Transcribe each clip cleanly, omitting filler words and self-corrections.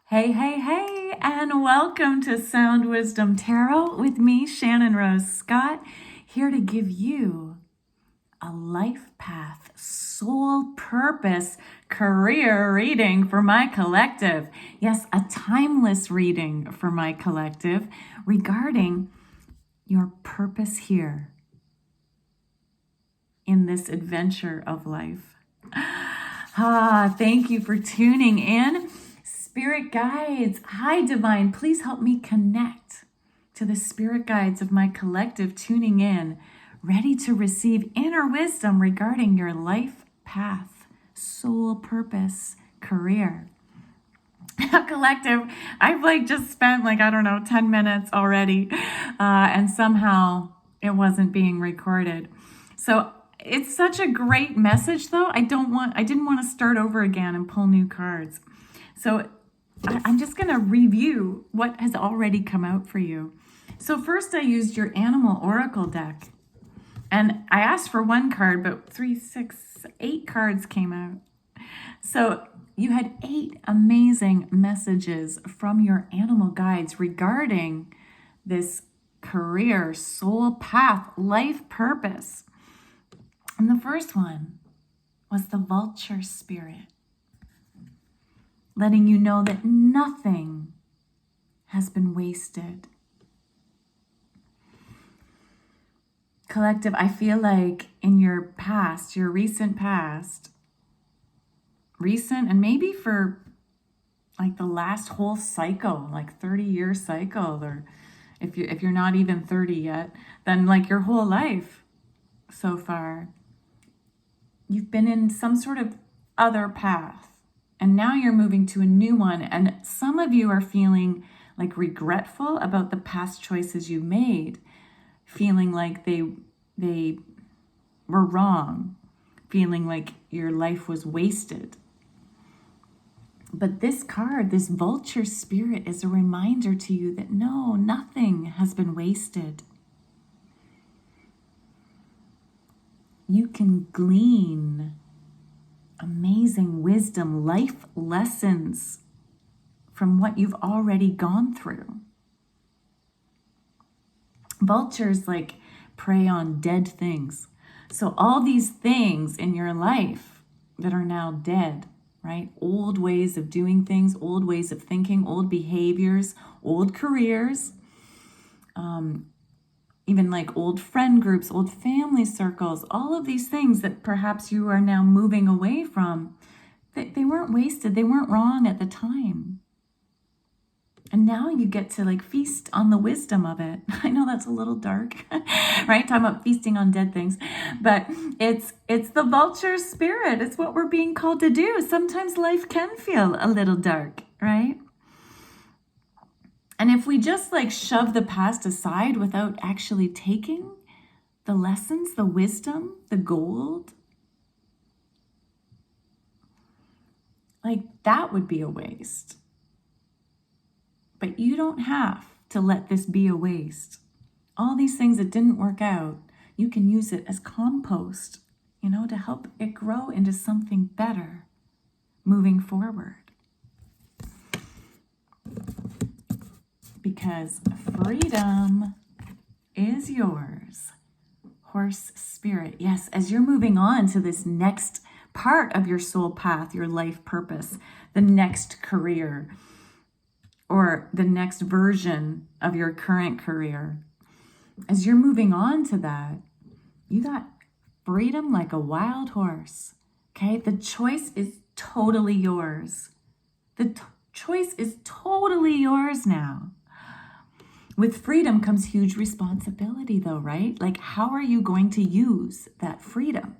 Hey, hey, hey, and welcome to Sound Wisdom Tarot with me, Shannon Rose Scott, here to give you a life path, soul purpose, career reading for my collective. Yes, a timeless reading for my collective regarding your purpose here in this adventure of life. Thank you for tuning in. Spirit guides, hi divine, please help me connect to the spirit guides of my collective tuning in, ready to receive inner wisdom regarding your life path, soul purpose, career. Collective, I've just spent 10 minutes already, and somehow it wasn't being recorded. So it's such a great message though. I didn't want to start over again and pull new cards. So I'm just going to review what has already come out for you. So first I used your animal oracle deck, and I asked for one card, but 3, 6, 8 cards came out. So you had 8 amazing messages from your animal guides regarding this career, soul path, life purpose. And the first one was the vulture spirit, letting you know that nothing has been wasted. Collective, I feel like in your past, your recent past, and maybe for the last whole cycle, 30-year cycle, or if you're not even 30 yet, then your whole life so far, you've been in some sort of other path. And now you're moving to a new one. And some of you are feeling regretful about the past choices you made, feeling like they were wrong, feeling like your life was wasted. But this card, this vulture spirit, is a reminder to you that no, nothing has been wasted. You can glean amazing wisdom, life lessons from what you've already gone through. Vultures prey on dead things. So all these things in your life that are now dead, right? Old ways of doing things, old ways of thinking, old behaviors, old careers, even old friend groups, old family circles, all of these things that perhaps you are now moving away from, they weren't wasted. They weren't wrong at the time. And now you get to feast on the wisdom of it. I know that's a little dark, right? Talking about feasting on dead things, but it's the vulture spirit. It's what we're being called to do. Sometimes life can feel a little dark, right? And if we just shove the past aside without actually taking the lessons, the wisdom, the gold, that would be a waste. But you don't have to let this be a waste. All these things that didn't work out, you can use it as compost, to help it grow into something better moving forward. Because freedom is yours. Horse spirit. Yes, as you're moving on to this next part of your soul path, your life purpose, the next career, or the next version of your current career, as you're moving on to that, you got freedom like a wild horse. Okay, the choice is totally yours. The choice is totally yours now. With freedom comes huge responsibility though, right? How are you going to use that freedom?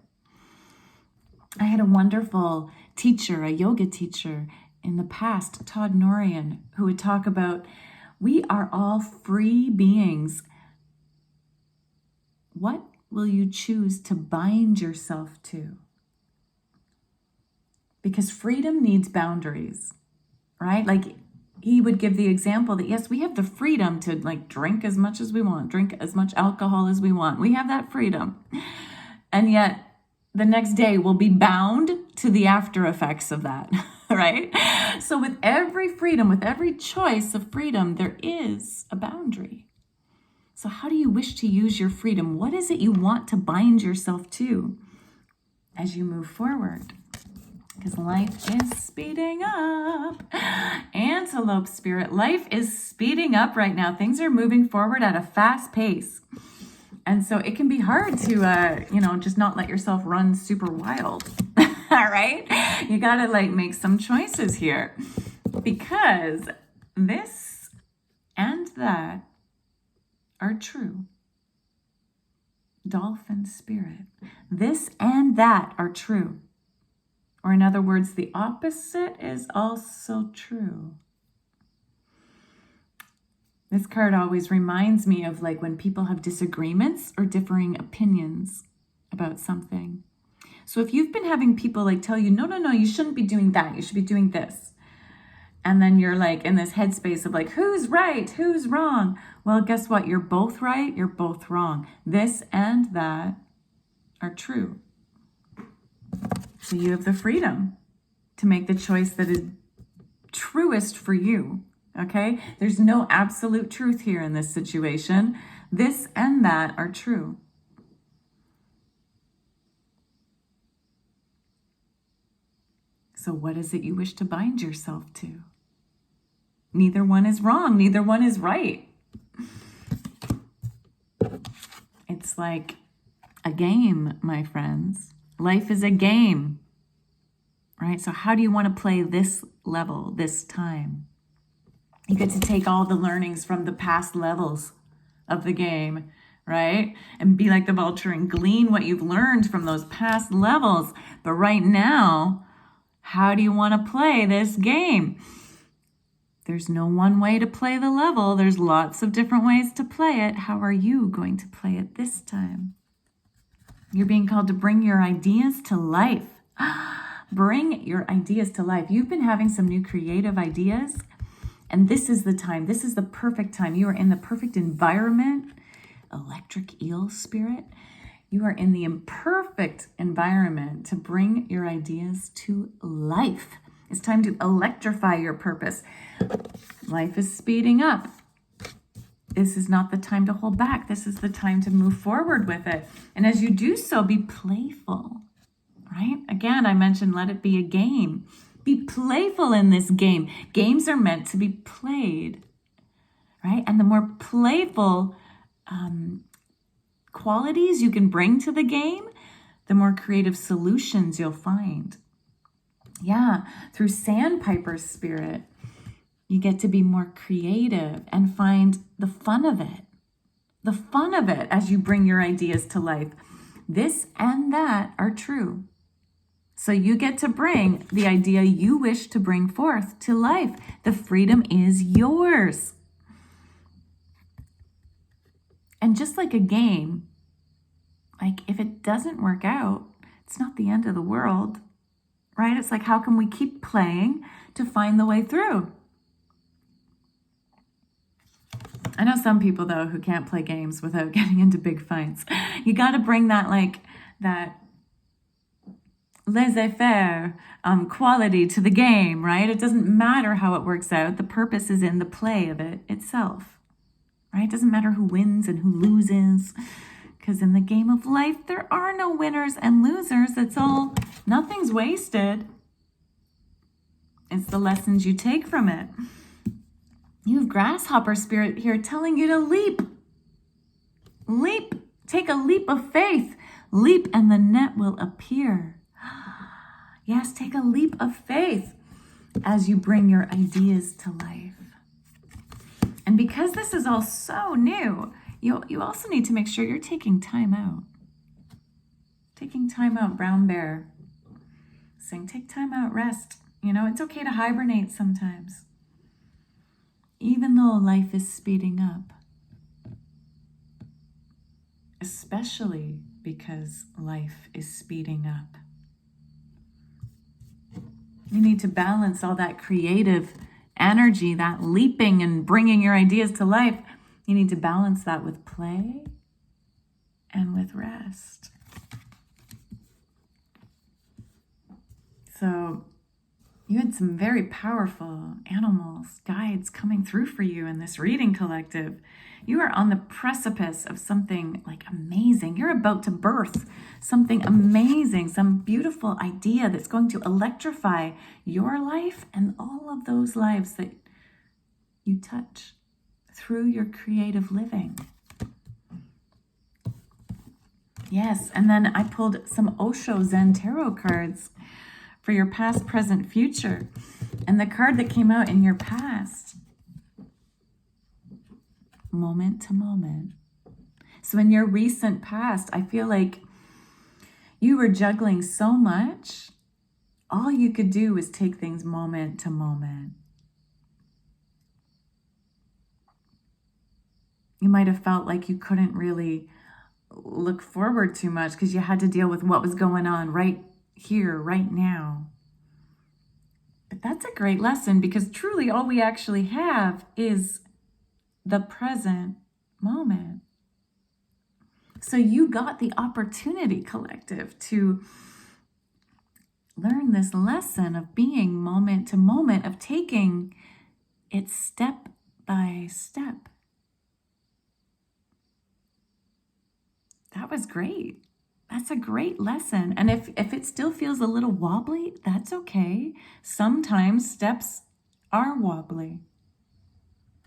I had a wonderful teacher, a yoga teacher in the past, Todd Norian, who would talk about, we are all free beings. What will you choose to bind yourself to? Because freedom needs boundaries, right? He would give the example that, yes, we have the freedom to drink as much as we want, drink as much alcohol as we want. We have that freedom. And yet the next day we'll be bound to the after effects of that, right? So with every freedom, with every choice of freedom, there is a boundary. So how do you wish to use your freedom? What is it you want to bind yourself to as you move forward? Because life is speeding up. Antelope spirit, life is speeding up right now. Things are moving forward at a fast pace. And so it can be hard to, just not let yourself run super wild. All right? You got to make some choices here, because this and that are true. Dolphin spirit, this and that are true. Or in other words, the opposite is also true. This card always reminds me of when people have disagreements or differing opinions about something. So if you've been having people tell you, no, you shouldn't be doing that, you should be doing this. And then you're in this headspace of who's right, who's wrong? Well, guess what? You're both right, you're both wrong. This and that are true. So you have the freedom to make the choice that is truest for you, okay? There's no absolute truth here in this situation. This and that are true. So what is it you wish to bind yourself to? Neither one is wrong. Neither one is right. It's like a game, my friends. Life is a game, right? So how do you want to play this level, this time? You get to take all the learnings from the past levels of the game, right? And be like the vulture and glean what you've learned from those past levels. But right now, how do you want to play this game? There's no one way to play the level. There's lots of different ways to play it. How are you going to play it this time? You're being called to bring your ideas to life. Bring your ideas to life. You've been having some new creative ideas, and this is the time. This is the perfect time. You are in the perfect environment. Electric eel spirit. You are in the imperfect environment to bring your ideas to life. It's time to electrify your purpose. Life is speeding up. This is not the time to hold back. This is the time to move forward with it. And as you do so, be playful, right? Again, I mentioned let it be a game. Be playful in this game. Games are meant to be played, right? And the more playful qualities you can bring to the game, the more creative solutions you'll find. Yeah, through Sandpiper's spirit, you get to be more creative and find the fun of it. The fun of it as you bring your ideas to life. This and that are true. So you get to bring the idea you wish to bring forth to life. The freedom is yours. And just like a game, if it doesn't work out, it's not the end of the world, right? It's how can we keep playing to find the way through? I know some people, though, who can't play games without getting into big fights. You got to bring that, that laissez-faire quality to the game, right? It doesn't matter how it works out. The purpose is in the play of it itself, right? It doesn't matter who wins and who loses, because in the game of life, there are no winners and losers. It's all, nothing's wasted. It's the lessons you take from it. You have grasshopper spirit here telling you to leap. Leap. Take a leap of faith. Leap and the net will appear. Yes, take a leap of faith as you bring your ideas to life. And because this is all so new, you also need to make sure you're taking time out. Taking time out, brown bear. Saying, take time out, rest. It's okay to hibernate sometimes. Even though life is speeding up. Especially because life is speeding up. You need to balance all that creative energy, that leaping and bringing your ideas to life. You need to balance that with play and with rest. So You had some very powerful animals, guides coming through for you in this reading collective. You are on the precipice of something like amazing. You're about to birth something amazing, some beautiful idea that's going to electrify your life and all of those lives that you touch through your creative living. Yes, and then I pulled some Osho Zen Tarot cards for your past, present, future. And the card that came out in your past, moment to moment. So in your recent past, I feel like you were juggling so much, all you could do was take things moment to moment. You might have felt like you couldn't really look forward too much because you had to deal with what was going on right here, right now. But that's a great lesson, because truly all we actually have is the present moment. So you got the opportunity, collective, to learn this lesson of being moment to moment, of taking it step by step. That was great. That's a great lesson. And if it still feels a little wobbly, that's okay. Sometimes steps are wobbly.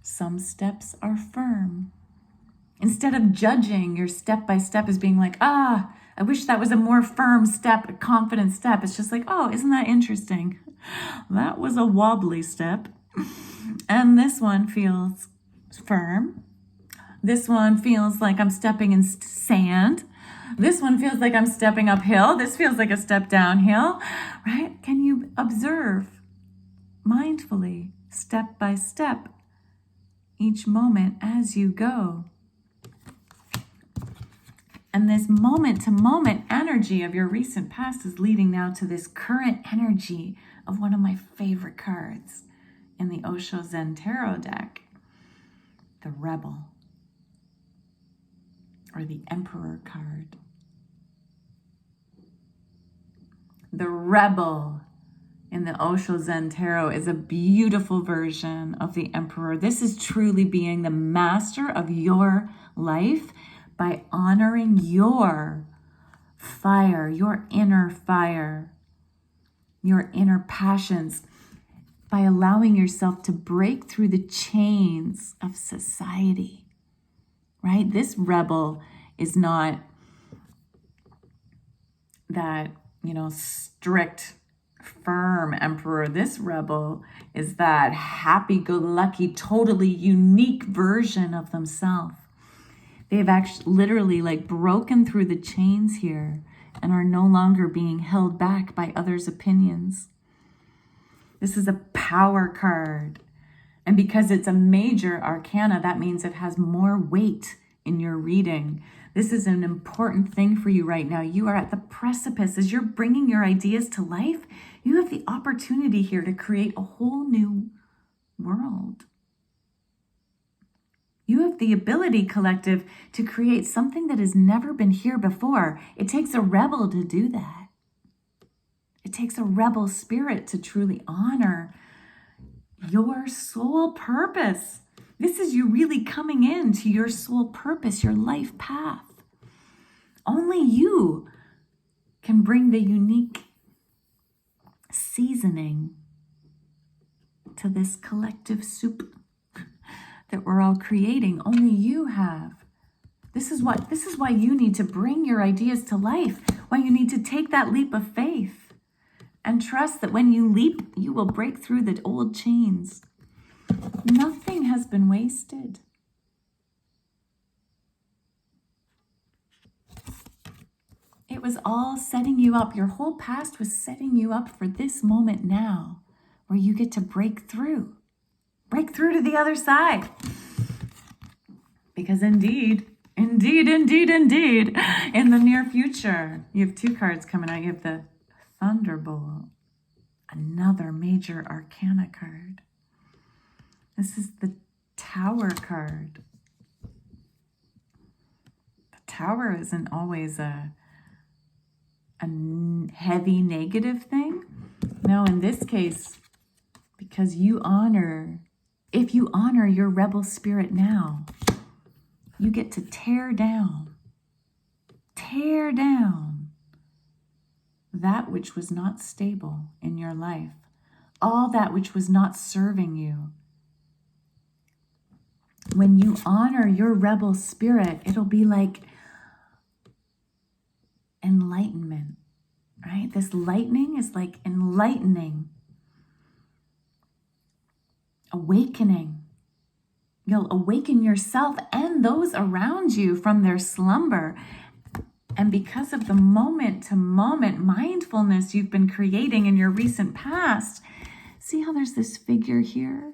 Some steps are firm. Instead of judging your step by step as being like, I wish that was a more firm step, a confident step. It's just like, oh, isn't that interesting? That was a wobbly step. And this one feels firm. This one feels like I'm stepping in sand. This one feels like I'm stepping uphill. This feels like a step downhill, right? Can you observe mindfully, step by step, each moment as you go? And this moment to moment energy of your recent past is leading now to this current energy of one of my favorite cards in the Osho Zen Tarot deck, the Rebel, or the Emperor card. The Rebel in the Osho Zen Tarot is a beautiful version of the Emperor. This is truly being the master of your life by honoring your fire, your inner passions, by allowing yourself to break through the chains of society, right? This rebel is not that, strict, firm emperor. This rebel is that happy-go-lucky, totally unique version of themselves. They've actually literally broken through the chains here and are no longer being held back by others' opinions. This is a power card. And because it's a major arcana, that means it has more weight in your reading. This is an important thing for you right now. You are at the precipice. As you're bringing your ideas to life, you have the opportunity here to create a whole new world. You have the ability, collective, to create something that has never been here before. It takes a rebel to do that. It takes a rebel spirit to truly honor your soul purpose. This is you really coming into your soul purpose, your life path. Only you can bring the unique seasoning to this collective soup that we're all creating. Only you have. This is why you need to bring your ideas to life, why you need to take that leap of faith and trust that when you leap, you will break through the old chains. Nothing has been wasted. It was all setting you up. Your whole past was setting you up for this moment now, where you get to break through to the other side. Because indeed, in the near future, you have two cards coming out. You have the Thunderbolt, another major arcana card. This is the Tower card. The Tower isn't always a heavy negative thing. No, in this case, because if you honor your rebel spirit now, you get to tear down that which was not stable in your life, all that which was not serving you. When you honor your rebel spirit, it'll be like enlightenment, right? This lightning is like enlightening, awakening. You'll awaken yourself and those around you from their slumber. And because of the moment-to-moment mindfulness you've been creating in your recent past, see how there's this figure here?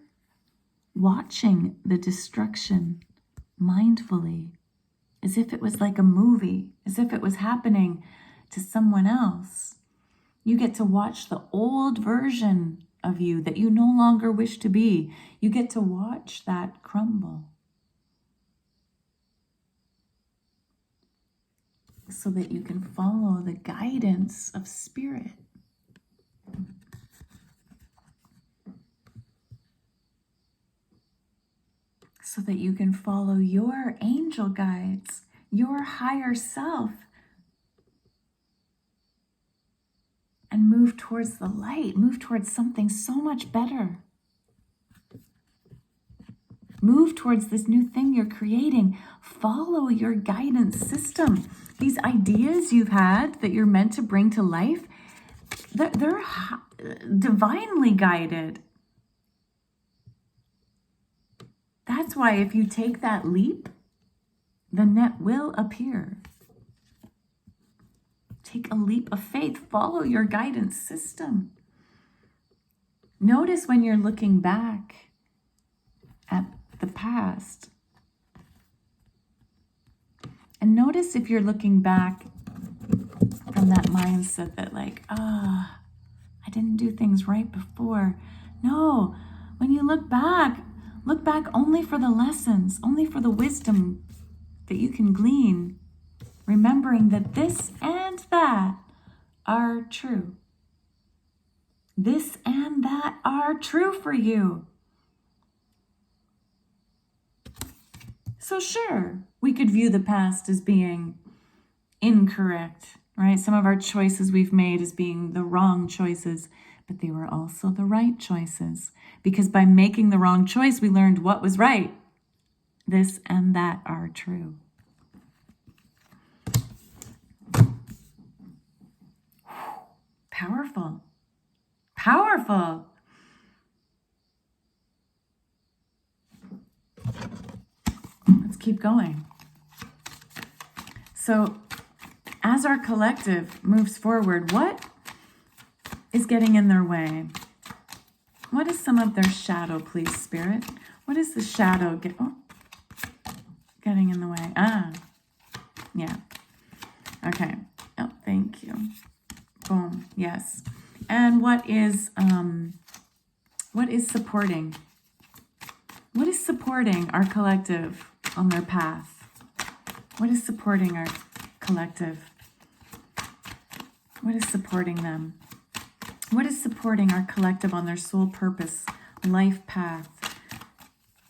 Watching the destruction mindfully, as if it was like a movie, as if it was happening to someone else. You get to watch the old version of you that you no longer wish to be. You get to watch that crumble, so that you can follow the guidance of spirit. So that you can follow your angel guides, your higher self, and move towards the light, move towards something so much better. Move towards this new thing you're creating. Follow your guidance system. These ideas you've had that you're meant to bring to life, they're divinely guided. That's why if you take that leap, the net will appear. Take a leap of faith. Follow your guidance system. Notice when you're looking back at the past. And notice if you're looking back from that mindset that like, I didn't do things right before. No, when you look back only for the lessons, only for the wisdom that you can glean, remembering that this and that are true. This and that are true for you. So sure, we could view the past as being incorrect, right? Some of our choices we've made as being the wrong choices, but they were also the right choices. Because by making the wrong choice, we learned what was right. This and that are true. Powerful. Powerful. Let's keep going. So, as our collective moves forward, what is getting in their way? What is some of their shadow, please, Spirit? What is the shadow getting in the way? Yeah. Okay. Oh, thank you. Boom. Yes. And what is supporting? What is supporting our collective on their path? What is supporting our collective? What is supporting them? What is supporting our collective on their soul purpose, life path,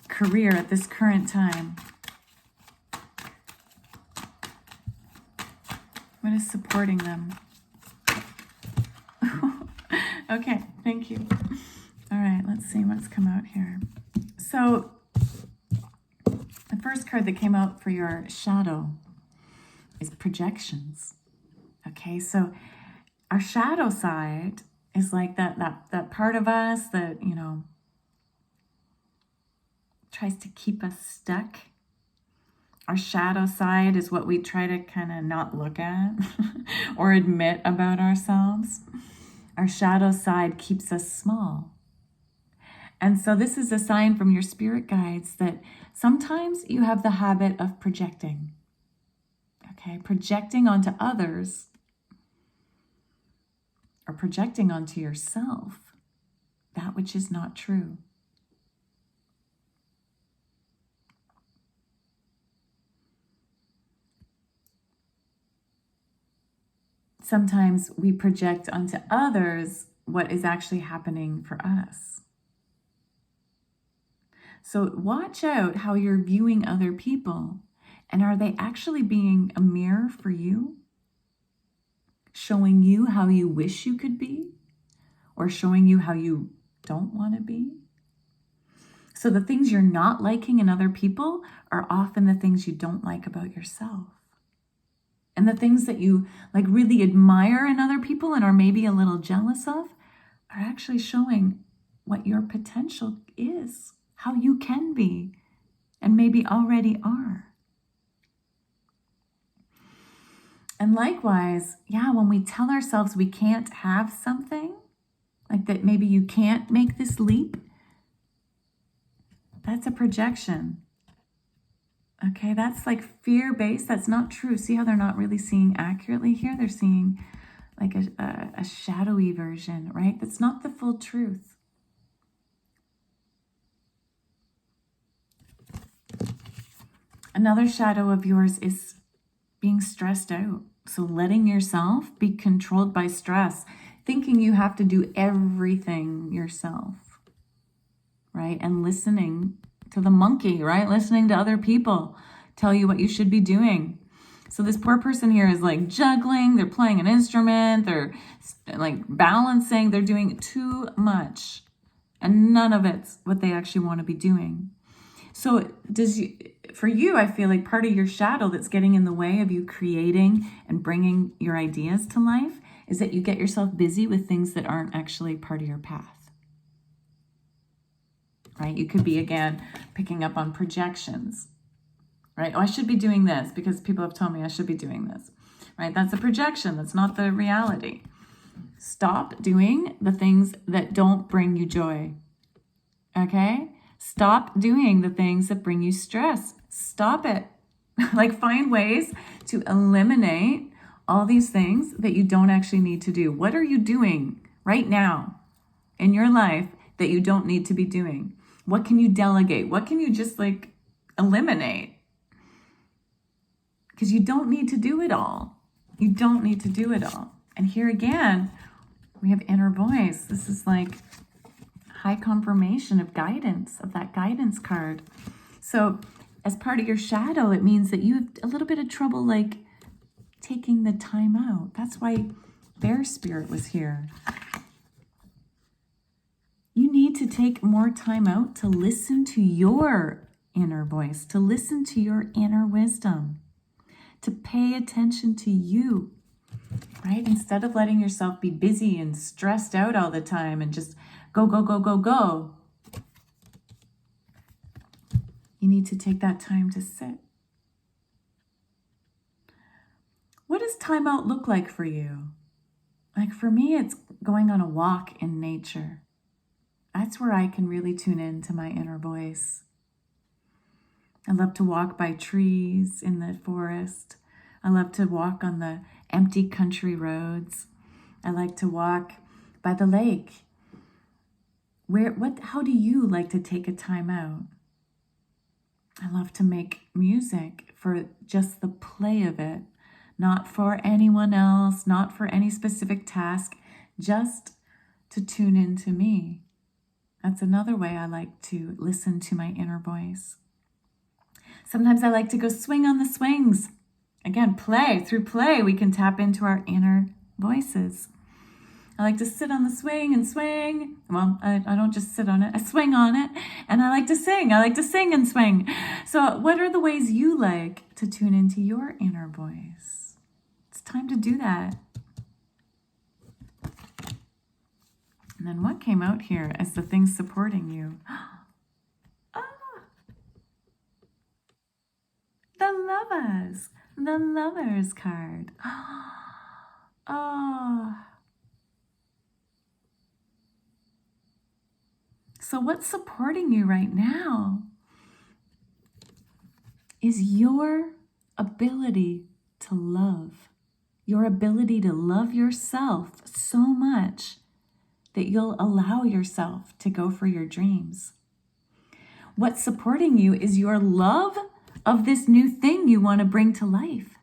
career at this current time? What is supporting them? Okay, thank you. All right, let's see what's come out here. So, the first card that came out for your shadow is projections. Okay, so our shadow side is like that part of us that, tries to keep us stuck. Our shadow side is what we try to kind of not look at or admit about ourselves. Our shadow side keeps us small. And so this is a sign from your spirit guides that sometimes you have the habit of projecting. Okay, projecting onto others or projecting onto yourself that which is not true. Sometimes we project onto others what is actually happening for us. So watch out how you're viewing other people. And are they actually being a mirror for you? Showing you how you wish you could be? Or showing you how you don't want to be? So the things you're not liking in other people are often the things you don't like about yourself. And the things that you like really admire in other people and are maybe a little jealous of are actually showing what your potential is, how you can be, and maybe already are. And likewise, when we tell ourselves we can't have something, like that maybe you can't make this leap, that's a projection. Okay, that's like fear-based. That's not true. See how they're not really seeing accurately here? They're seeing like a shadowy version, right? That's not the full truth. Another shadow of yours is being stressed out. So letting yourself be controlled by stress, thinking you have to do everything yourself, right? And listening to the monkey, right? Listening to other people tell you what you should be doing. So this poor person here is like juggling, they're playing an instrument, they're like balancing, they're doing too much. And none of it's what they actually want to be doing. So for you, I feel like part of your shadow that's getting in the way of you creating and bringing your ideas to life is that you get yourself busy with things that aren't actually part of your path. Right? You could be, again, picking up on projections. Right? Oh, I should be doing this because people have told me I should be doing this. Right? That's a projection. That's not the reality. Stop doing the things that don't bring you joy. Okay? Stop doing the things that bring you stress. Stop it. Like find ways to eliminate all these things that you don't actually need to do. What are you doing right now in your life that you don't need to be doing? What can you delegate? What can you just like eliminate? Because you don't need to do it all. You don't need to do it all. And here again, we have inner voice. This is like high confirmation of guidance, of that guidance card. So as part of your shadow, it means that you have a little bit of trouble like taking the time out. That's why Bear Spirit was here. You need to take more time out to listen to your inner voice, to listen to your inner wisdom, to pay attention to you, right? Instead of letting yourself be busy and stressed out all the time and just go, go, go, go, go. You need to take that time to sit. What does time out look like for you? Like for me, it's going on a walk in nature. That's where I can really tune in to my inner voice. I love to walk by trees in the forest. I love to walk on the empty country roads. I like to walk by the lake. How do you like to take a time out? I love to make music for just the play of it, not for anyone else, not for any specific task, just to tune into me. That's another way I like to listen to my inner voice. Sometimes I like to go swing on the swings. Again, play. Through play, we can tap into our inner voices. I like to sit on the swing and swing. Well, I don't just sit on it. I swing on it. And I like to sing. I like to sing and swing. So what are the ways you like to tune into your inner voice? It's time to do that. And then what came out here as the things supporting you? The Lovers card. Oh. So what's supporting you right now is your ability to love. Your ability to love yourself so much that you'll allow yourself to go for your dreams. What's supporting you is your love of this new thing you want to bring to life.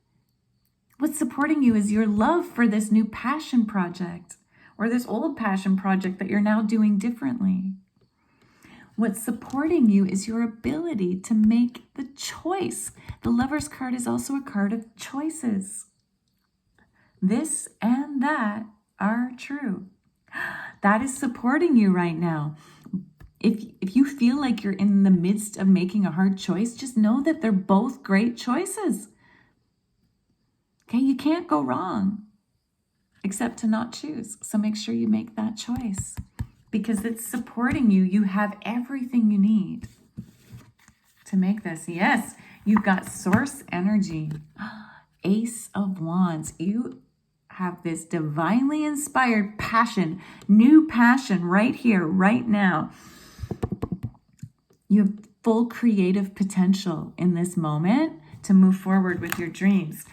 What's supporting you is your love for this new passion project or this old passion project that you're now doing differently. What's supporting you is your ability to make the choice. The Lover's card is also a card of choices. This and that are true. That is supporting you right now. If you feel like you're in the midst of making a hard choice, just know that they're both great choices. Okay, you can't go wrong except to not choose. So make sure you make that choice because it's supporting you. You have everything you need to make this. Yes, you've got source energy. Ace of Wands. You have this divinely inspired passion, new passion right here, right now. You have full creative potential in this moment to move forward with your dreams.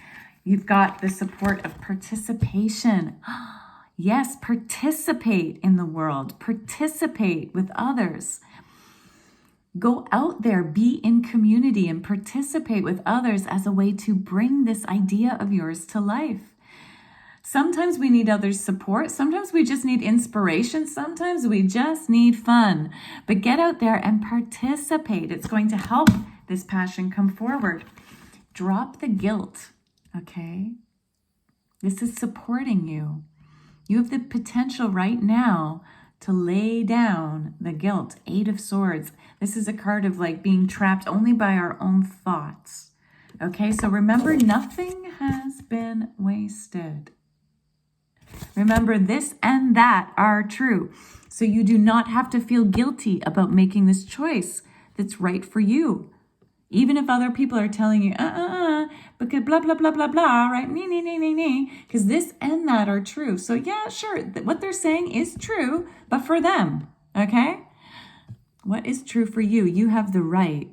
You've got the support of participation. Yes, participate in the world. Participate with others. Go out there, be in community, and participate with others as a way to bring this idea of yours to life. Sometimes we need others' support. Sometimes we just need inspiration. Sometimes we just need fun. But get out there and participate. It's going to help this passion come forward. Drop the guilt, okay? This is supporting you. You have the potential right now to lay down the guilt. 8 of Swords. This is a card of like being trapped only by our own thoughts. Okay, so remember, nothing has been wasted. Remember, this and that are true. So you do not have to feel guilty about making this choice that's right for you. Even if other people are telling you, because blah, blah, blah, blah, blah, right? Because this and that are true. So yeah, sure, what they're saying is true, but for them, okay? What is true for you? You have the right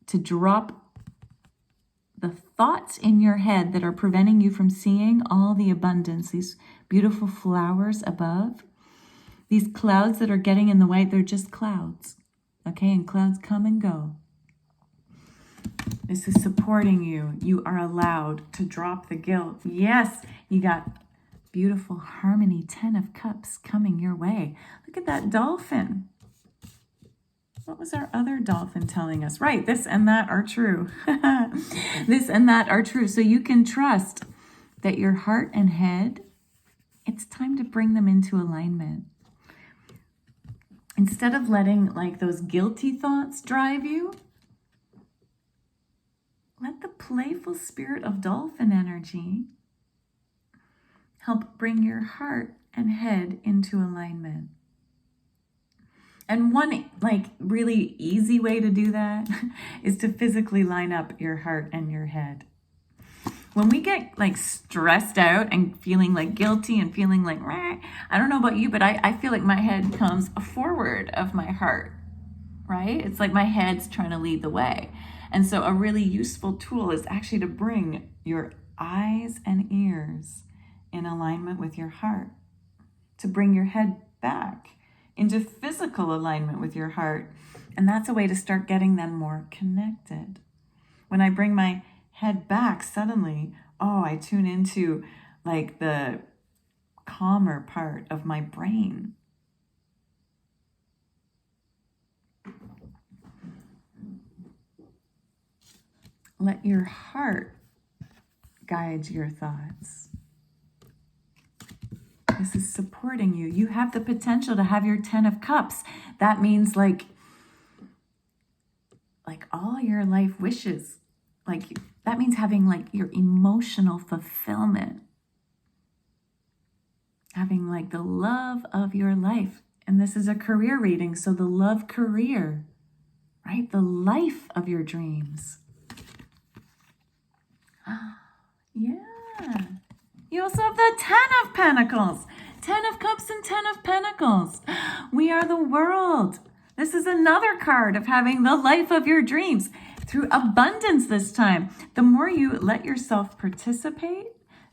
to drop the thoughts in your head that are preventing you from seeing all the abundance, these beautiful flowers above, these clouds that are getting in the way, they're just clouds, okay? And clouds come and go. This is supporting you. You are allowed to drop the guilt. Yes, you got beautiful harmony, 10 of Cups coming your way. Look at that dolphin. What was our other dolphin telling us? Right, this and that are true. This and that are true. So you can trust that your heart and head, it's time to bring them into alignment. Instead of letting like those guilty thoughts drive you, let the playful spirit of dolphin energy help bring your heart and head into alignment. And one like really easy way to do that is to physically line up your heart and your head. When we get like stressed out and feeling like guilty and feeling like, I don't know about you, but I feel like my head comes forward of my heart, right? It's like my head's trying to lead the way. And so a really useful tool is actually to bring your eyes and ears in alignment with your heart, to bring your head back into physical alignment with your heart. And that's a way to start getting them more connected. When I bring my head back, suddenly, I tune into like the calmer part of my brain. Let your heart guide your thoughts. This is supporting you. You have the potential to have your 10 of Cups. That means like all your life wishes. That means having like your emotional fulfillment. Having like the love of your life. And this is a career reading, so the love career, right? The life of your dreams. Yeah. You also have the 10 of Pentacles. 10 of Cups and 10 of Pentacles. We are the world. This is another card of having the life of your dreams through abundance this time. The more you let yourself participate,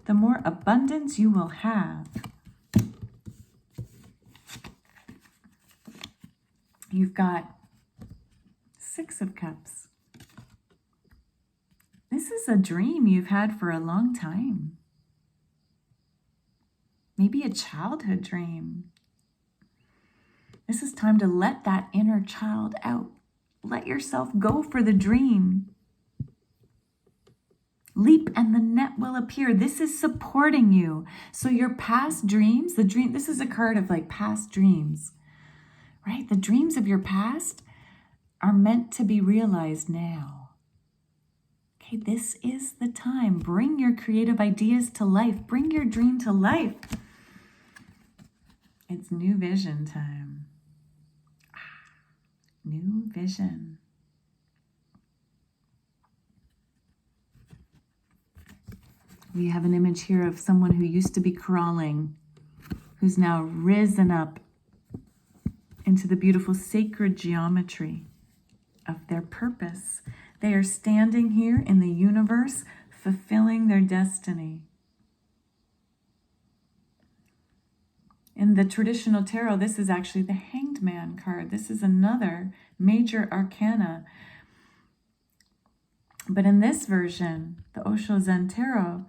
the more abundance you will have. You've got 6 of Cups. This is a dream you've had for a long time. maybe a childhood dream. This is time to let that inner child out. Let yourself go for the dream. Leap and the net will appear. This is supporting you. So your past dreams, this is a card of like past dreams, right? The dreams of your past are meant to be realized now. Okay, this is the time. Bring your creative ideas to life. Bring your dream to life. It's new vision time. New vision. We have an image here of someone who used to be crawling, who's now risen up into the beautiful sacred geometry of their purpose. They are standing here in the universe, fulfilling their destiny. In the traditional tarot, this is actually the Hanged Man card. This is another major arcana. But in this version, the Osho Zen Tarot,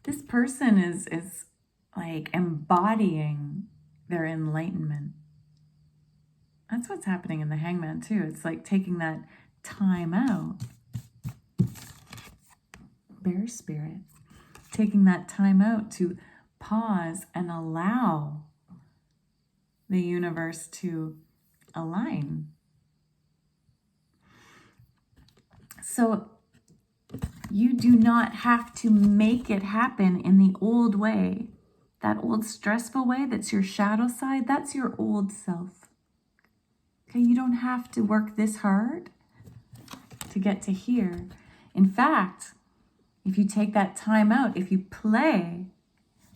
this person is like embodying their enlightenment. That's what's happening in the Hangman too. It's like taking that time out. Bear spirit. Taking that time out to pause and allow the universe to align. So you do not have to make it happen in the old way. That old stressful way, that's your shadow side, that's your old self. Okay, you don't have to work this hard to get to here. In fact, if you take that time out, if you play,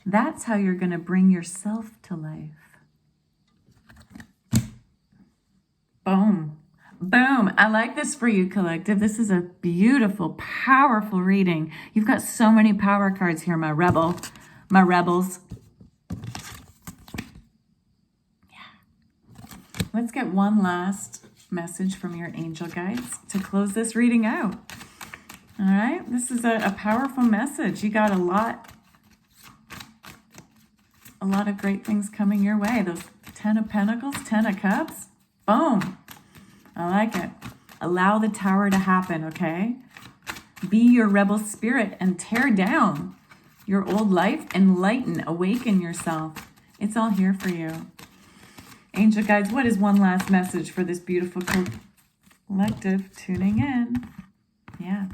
that's how you're going to bring yourself to life. Boom. Boom. I like this for you, collective. This is a beautiful, powerful reading. You've got so many power cards here, my rebels. Yeah. Let's get one last message from your angel guides to close this reading out. All right. This is a powerful message. You got a lot of great things coming your way. Those 10 of Pentacles, 10 of Cups. Boom. I like it. Allow the tower to happen, okay? Be your rebel spirit and tear down your old life. Enlighten, awaken yourself. It's all here for you. Angel guides, what is one last message for this beautiful collective tuning in? Yeah.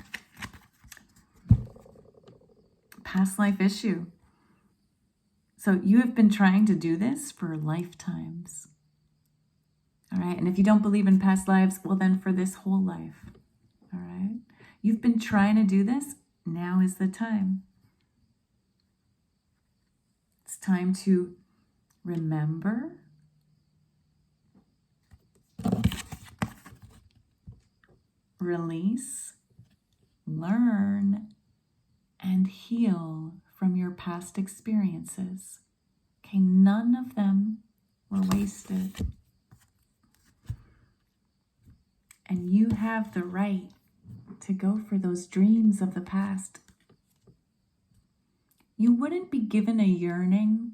Past life issue. So you have been trying to do this for lifetimes. All right. And if you don't believe in past lives, well, then for this whole life. All right. You've been trying to do this. Now is the time. It's time to remember, release, learn, and heal from your past experiences. Okay. None of them were wasted. And you have the right to go for those dreams of the past. You wouldn't be given a yearning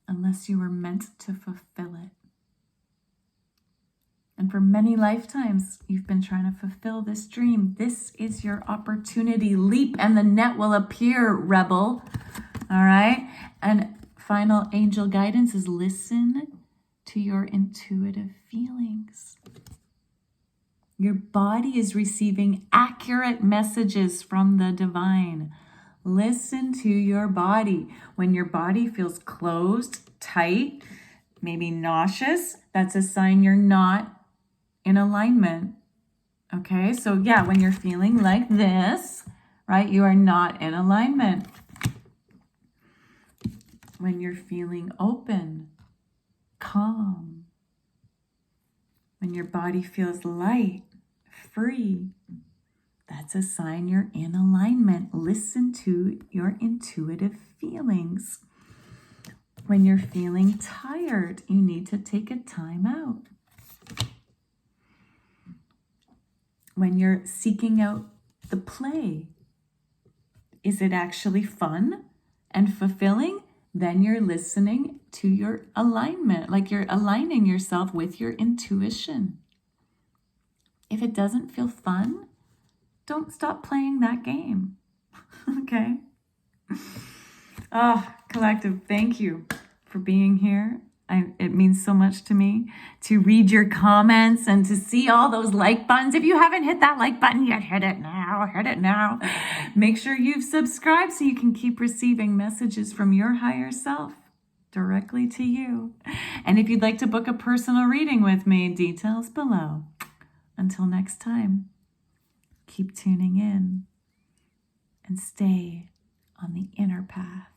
unless you were meant to fulfill it. And for many lifetimes, you've been trying to fulfill this dream. This is your opportunity. Leap and the net will appear, rebel. All right? And final angel guidance is listen to your intuitive feelings. Your body is receiving accurate messages from the divine. Listen to your body. When your body feels closed, tight, maybe nauseous, that's a sign you're not in alignment. Okay, so yeah, when you're feeling like this, right, you are not in alignment. When you're feeling open, calm, when your body feels light, free, that's a sign you're in alignment. Listen to your intuitive feelings. When you're feeling tired, you need to take a time out. When you're seeking out the play, is it actually fun and fulfilling, then you're listening to your alignment, like you're aligning yourself with your intuition. If it doesn't feel fun, don't stop playing that game. Okay? Oh, collective, thank you for being here. It means so much to me to read your comments and to see all those like buttons. If you haven't hit that like button yet, hit it now, hit it now. Make sure you've subscribed so you can keep receiving messages from your higher self directly to you. And if you'd like to book a personal reading with me, details below. Until next time, keep tuning in and stay on the inner path.